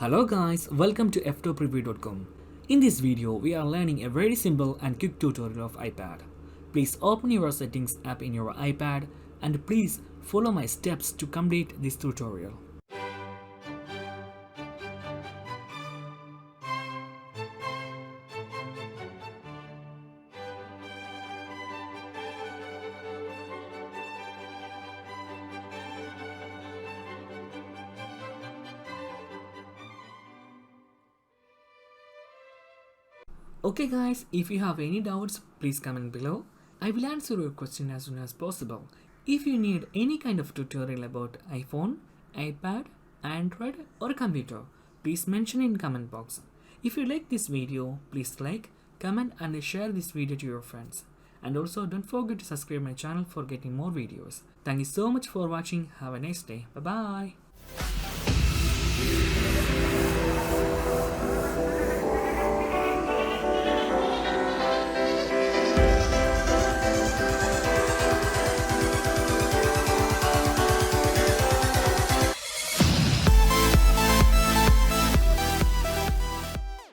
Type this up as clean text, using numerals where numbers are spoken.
Hello guys, welcome to Ftopreview.com. In this video, we are learning a very simple and quick tutorial of iPad. Please open your settings app in your iPad and please follow my steps to complete this tutorial. Okay guys, if you have any doubts, please comment below. I will answer your question as soon as possible. If you need any kind of tutorial about iPhone, iPad, Android or computer, please mention in comment box. If you like this video, please like, comment and share this video to your friends. And also don't forget to subscribe my channel for getting more videos. Thank you so much for watching. Have a nice day. Bye bye.